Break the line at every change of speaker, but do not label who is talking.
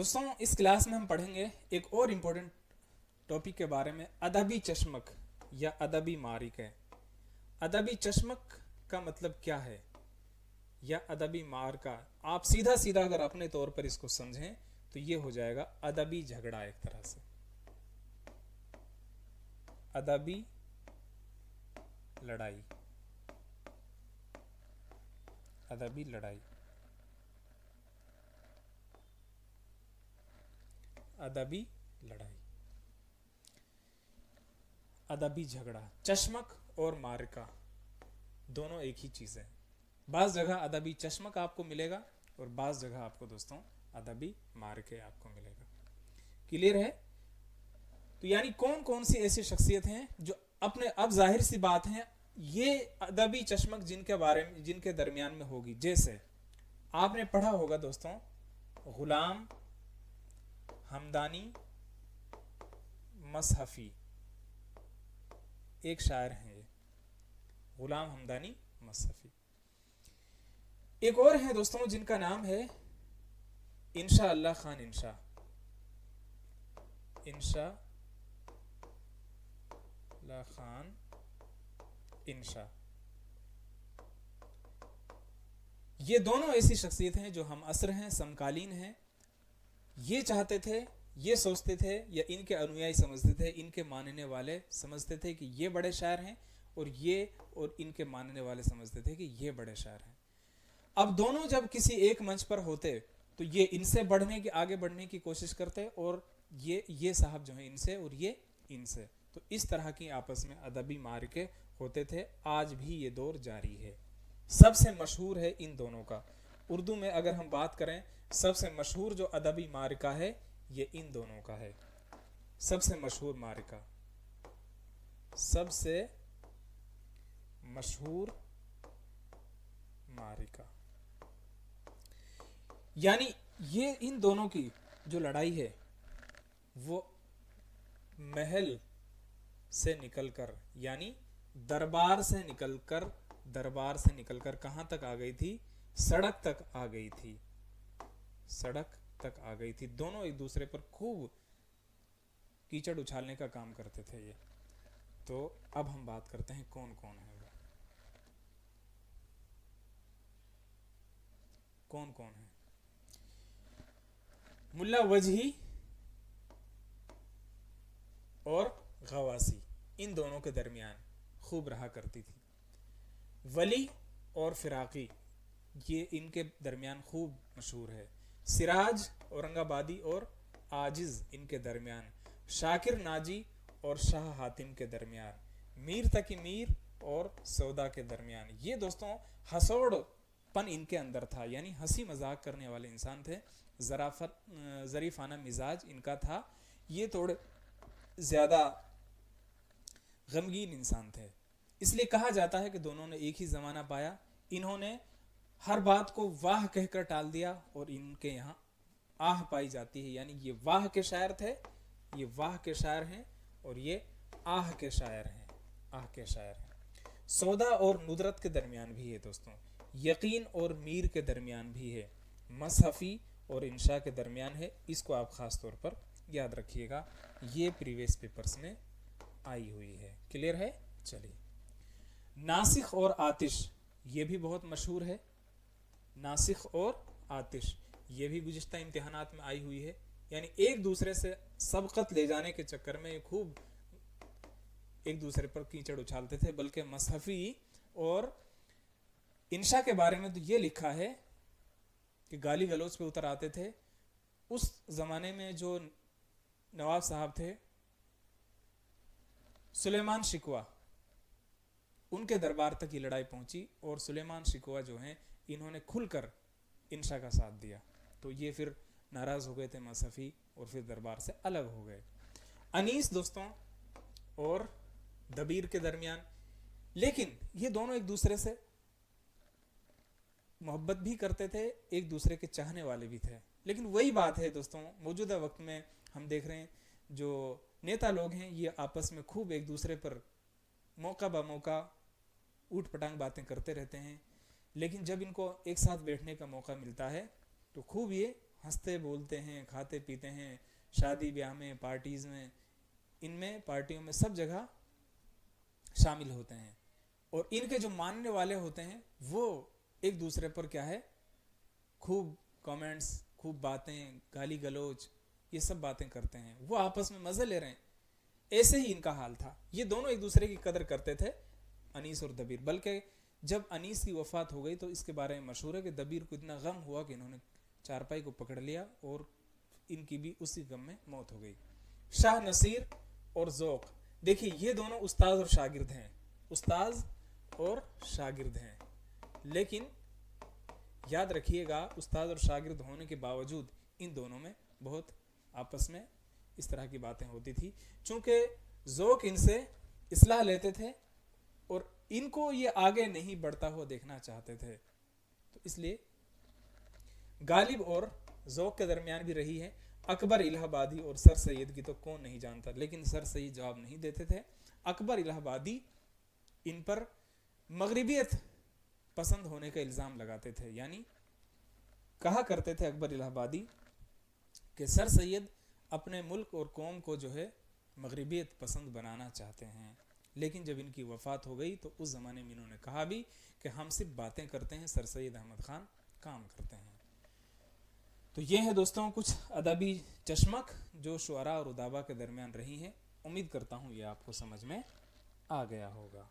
दोस्तों इस क्लास में हम पढ़ेंगे एक और इम्पोर्टेंट टॉपिक के बारे में, अदबी चश्मक या अदबी मारिके। अदबी चश्मक का मतलब क्या है या अदबी मारका, आप सीधा सीधा अगर अपने तौर पर इसको समझें तो ये हो जाएगा अदबी झगड़ा। एक तरह से अदबी लड़ाई, अदबी लड़ाई, अदबी लड़ाई, अदबी झगड़ा। चश्मक और मारिका दोनों एक ही चीज है। बाज़ जगह अदबी चश्मक आपको मिलेगा और बाज़ जगह आपको दोस्तों अदबी मारिके आपको मिलेगा। क्लियर है? तो यानी कौन कौन सी ऐसी शख्सियत हैं जो अपने, अब जाहिर सी बात है ये अदबी चश्मक जिनके बारे में, जिनके दरमियान में होगी। जैसे आपने पढ़ा होगा दोस्तों, गुलाम हमदानी मसहफी, एक शायर हैं ये, गुलाम हमदानी मसहफी। एक और हैं दोस्तों जिनका नाम है इंशा अल्लाह खान इंशा, इंशा अल्लाह खान इंशा। ये दोनों ऐसी शख्सियत हैं जो हम असर हैं, समकालीन हैं। ये चाहते थे, ये सोचते थे, या इनके अनुयायी समझते थे, इनके मानने वाले समझते थे कि ये बड़े शायर हैं, और इनके मानने वाले समझते थे कि ये बड़े शायर हैं। अब दोनों जब किसी एक मंच पर होते तो ये इनसे आगे बढ़ने की कोशिश करते, और ये साहब जो हैं इनसे, और ये इनसे। तो इस तरह की आपस में अदबी मारके होते थे। आज भी ये दौर जारी है। सबसे मशहूर है इन दोनों का, उर्दू में अगर हम बात करें, सबसे मशहूर जो अदबी मारिका है ये इन दोनों का है। सबसे मशहूर मारिका, सबसे मशहूर मारिका, यानी ये इन दोनों की जो लड़ाई है वो महल से निकलकर, यानी दरबार से निकलकर कहां तक आ गई थी? सड़क तक आ गई थी, सड़क तक आ गई थी। दोनों एक दूसरे पर खूब कीचड़ उछालने का काम करते थे ये। तो अब हम बात करते हैं कौन कौन है वो, कौन कौन है। मुल्ला वजही और गवासी, इन दोनों के दरमियान खूब रहा करती थी। वली और फिराकी, ये इनके दरमियान खूब मशहूर है। सिराज औरंगाबादी और आजिज इनके दरमियान, शाकिर नाजी और शाह हातिम के दरमियान, मीर तकी मीर और सौदा के दरमियान। ये दोस्तों हसौड़पन इनके अंदर था, यानी हंसी मजाक करने वाले इंसान थे। ज़रीफाना मिजाज इनका था। ये थोड़े ज़्यादा गमगीन इंसान थे। इसलिए कहा जाता है कि दोनों ने एक ही ज़माना पाया। इन्होंने हर बात को वाह कहकर टाल दिया, और इनके यहाँ आह पाई जाती है। यानी ये वाह के शायर थे, ये वाह के शायर हैं, और ये आह के शायर हैं, आह के शायर हैं। सौदा और नुदरत के दरमियान भी है दोस्तों, यकीन और मीर के दरमियान भी है, मसहफी और इंशा के दरमियान है। इसको आप ख़ास तौर पर याद रखिएगा, ये प्रीवियस पेपर्स में आई हुई है। क्लियर है? चलिए, नासिख और आतिश, ये भी बहुत मशहूर है। नासिख और आतिश ये भी गुज़िश्ता इम्तिहानात में आई हुई है। यानी एक दूसरे से सबकत ले जाने के चक्कर में खूब एक दूसरे पर कीचड़ उछालते थे। बल्कि मसहफी और इंशा के बारे में तो ये लिखा है कि गाली गलौज पे उतर आते थे। उस ज़माने में जो नवाब साहब थे सुलेमान शिकवा, उनके दरबार तक ये लड़ाई पहुंची, और सुलेमान शिकवा जो हैं इन्होंने खुलकर इंशा का साथ दिया। तो ये फिर नाराज़ हो गए थे मसहफी, और फिर दरबार से अलग हो गए। अनीस दोस्तों और दबीर के दरमियान, लेकिन ये दोनों एक दूसरे से मोहब्बत भी करते थे, एक दूसरे के चाहने वाले भी थे। लेकिन वही बात है दोस्तों, मौजूदा वक्त में हम देख रहे हैं जो नेता लोग हैं ये आपस में खूब एक दूसरे पर मौका ब मौका ऊट पटांग बातें करते रहते हैं। लेकिन जब इनको एक साथ बैठने का मौका मिलता है तो खूब ये ہنستے بولتے ہیں، کھاتے پیتے ہیں، شادی بیاہ میں، پارٹیز میں، ان میں پارٹیوں میں سب جگہ شامل ہوتے ہیں. اور ان کے جو ماننے والے ہوتے ہیں وہ ایک دوسرے پر کیا ہے، خوب کامنٹس، خوب باتیں، گالی گلوچ، یہ سب باتیں کرتے ہیں، وہ آپس میں مزے لے رہے ہیں. ایسے ہی ان کا حال تھا. یہ دونوں ایک دوسرے کی قدر کرتے تھے، انیس اور دبیر. بلکہ جب انیس کی وفات ہو گئی تو اس کے بارے میں مشہور ہے کہ دبیر کو اتنا غم ہوا کہ انہوں نے چارپائی کو پکڑ لیا اور ان کی بھی اسی غم میں موت ہو گئی. شاہ نصیر اور ذوق، دیکھیے یہ دونوں استاد اور شاگرد ہیں، استاذ اور شاگرد ہیں. لیکن یاد رکھیے گا استاد اور شاگرد ہونے کے باوجود ان دونوں میں بہت آپس میں اس طرح کی باتیں ہوتی تھی. چونکہ ذوق ان سے اصلاح لیتے تھے اور ان کو یہ آگے نہیں بڑھتا ہوا دیکھنا چاہتے تھے، تو اس لیے غالب اور ذوق کے درمیان بھی رہی ہے. اکبر الہ آبادی اور سر سید کی تو کون نہیں جانتا، لیکن سر سید جواب نہیں دیتے تھے. اکبر الہ آبادی ان پر مغربیت پسند ہونے کا الزام لگاتے تھے. یعنی کہا کرتے تھے اکبر الہ آبادی کہ سر سید اپنے ملک اور قوم کو جو ہے مغربیت پسند بنانا چاہتے ہیں. لیکن جب ان کی وفات ہو گئی تو اس زمانے میں انہوں نے کہا بھی کہ ہم صرف باتیں کرتے ہیں، سر سید احمد خان کام کرتے ہیں. تو یہ ہے دوستوں کچھ ادبی چشمک جو شعراء اور ادبا کے درمیان رہی ہیں. امید کرتا ہوں یہ آپ کو سمجھ میں آ گیا ہوگا.